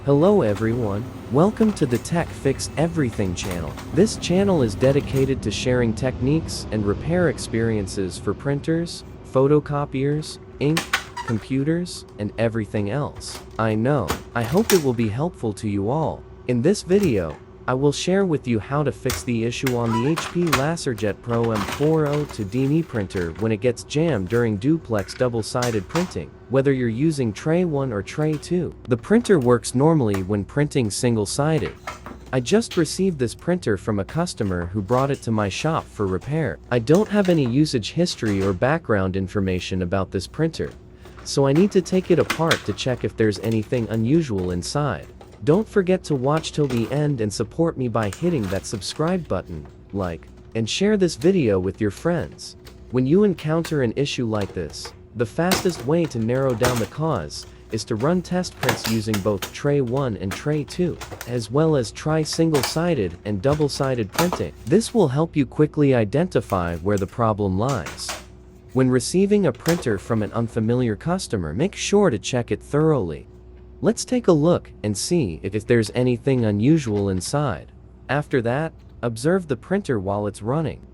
Hello everyone, welcome to the Tech Fix Everything channel. This channel is dedicated to sharing techniques and repair experiences for printers, photocopiers, ink, computers, and everything else. I hope it will be helpful to you all. In this video, I will share with you how to fix the issue on the HP LaserJet Pro M402dn printer when it gets jammed during duplex double-sided printing, whether you're using tray 1 or tray 2. The printer works normally when printing single-sided. I just received this printer from a customer who brought it to my shop for repair. I don't have any usage history or background information about this printer, so I need to take it apart to check if there's anything unusual inside. Don't forget to watch till the end and support me by hitting that subscribe button, like, and share this video with your friends. When you encounter an issue like this, the fastest way to narrow down the cause is to run test prints using both tray 1 and tray 2, as well as try single-sided and double-sided printing. This will help you quickly identify where the problem lies. When receiving a printer from an unfamiliar customer, make sure to check it thoroughly. Let's take a look and see if there's anything unusual inside. After that, observe the printer while it's running.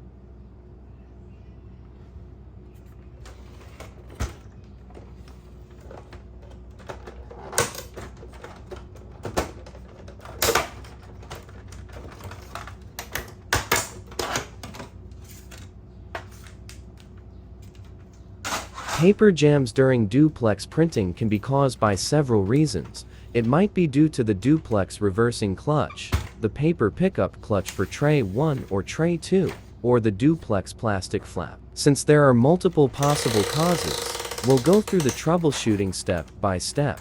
Paper jams during duplex printing can be caused by several reasons. It might be due to the duplex reversing clutch, the paper pickup clutch for tray 1 or tray 2, or the duplex plastic flap. Since there are multiple possible causes, we'll go through the troubleshooting step by step.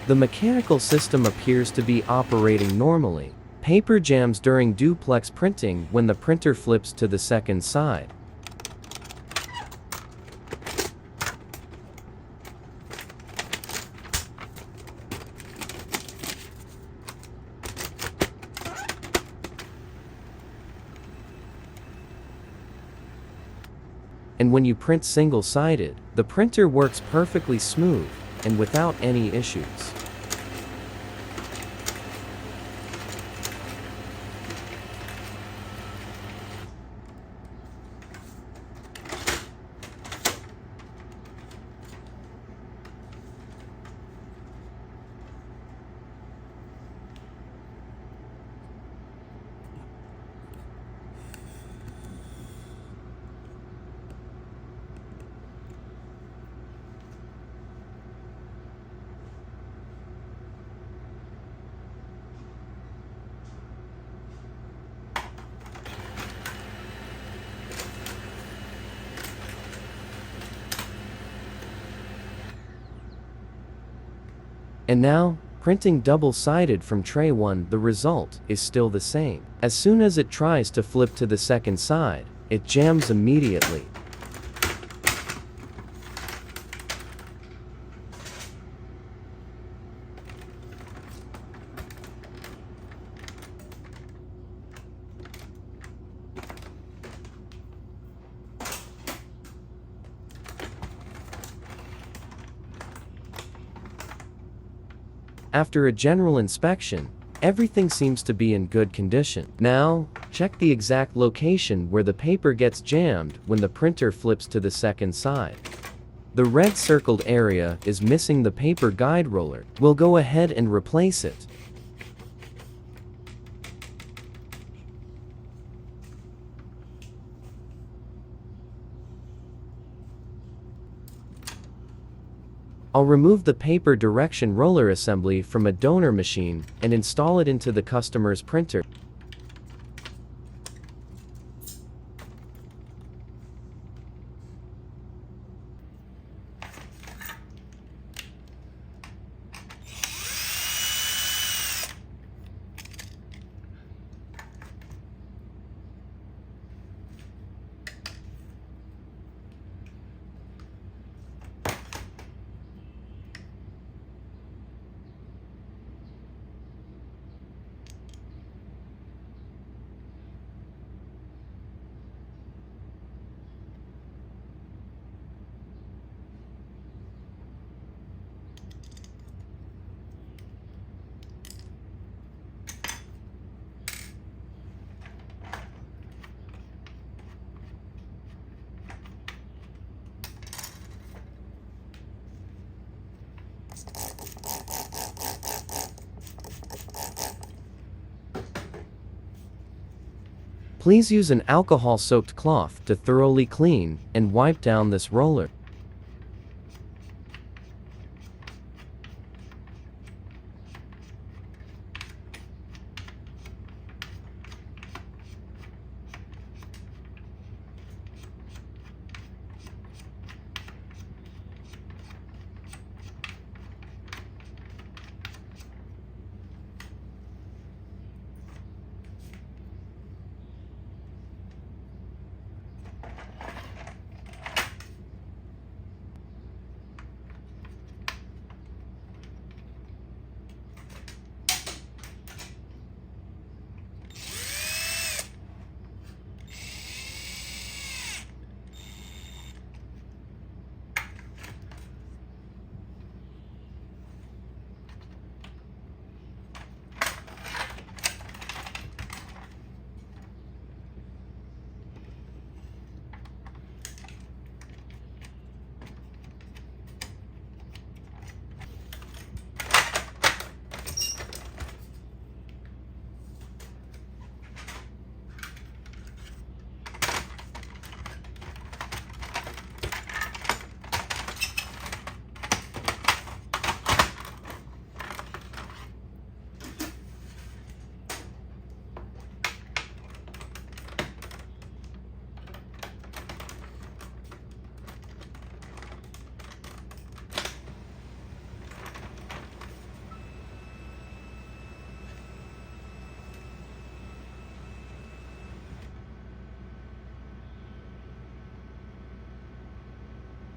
The mechanical system appears to be operating normally. Paper jams during duplex printing when the printer flips to the second side. And when you print single-sided, the printer works perfectly smooth and without any issues. And now, printing double-sided from tray 1, the result is still the same. As soon as it tries to flip to the second side, it jams immediately. After a general inspection, everything seems to be in good condition. Now, check the exact location where the paper gets jammed when the printer flips to the second side. The red circled area is missing the paper guide roller. We'll go ahead and replace it. I'll remove the paper direction roller assembly from a donor machine and install it into the customer's printer. Please use an alcohol-soaked cloth to thoroughly clean and wipe down this roller.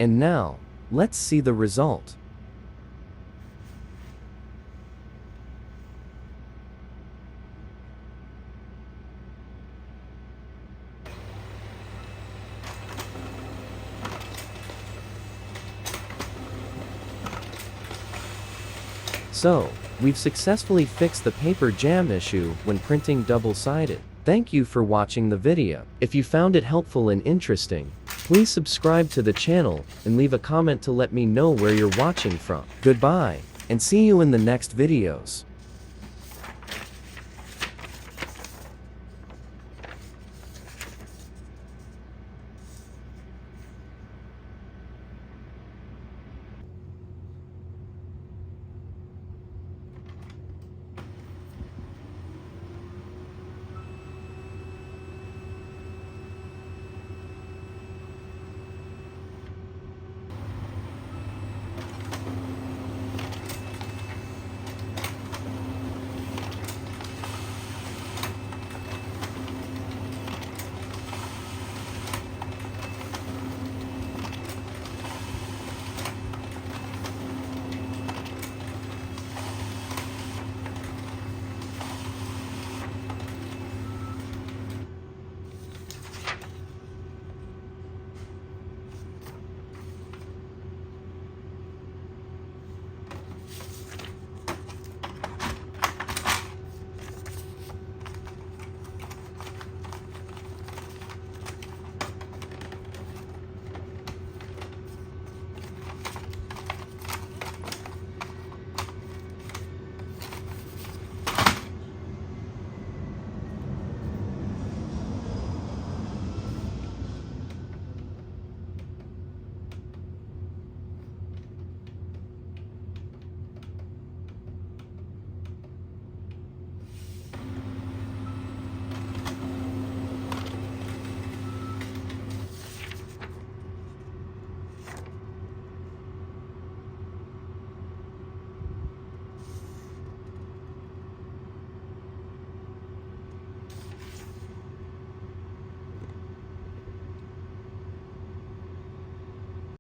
And now, let's see the result. So, we've successfully fixed the paper jam issue when printing double-sided. Thank you for watching the video. If you found it helpful and interesting, please subscribe to the channel and leave a comment to let me know where you're watching from. Goodbye, and see you in the next videos.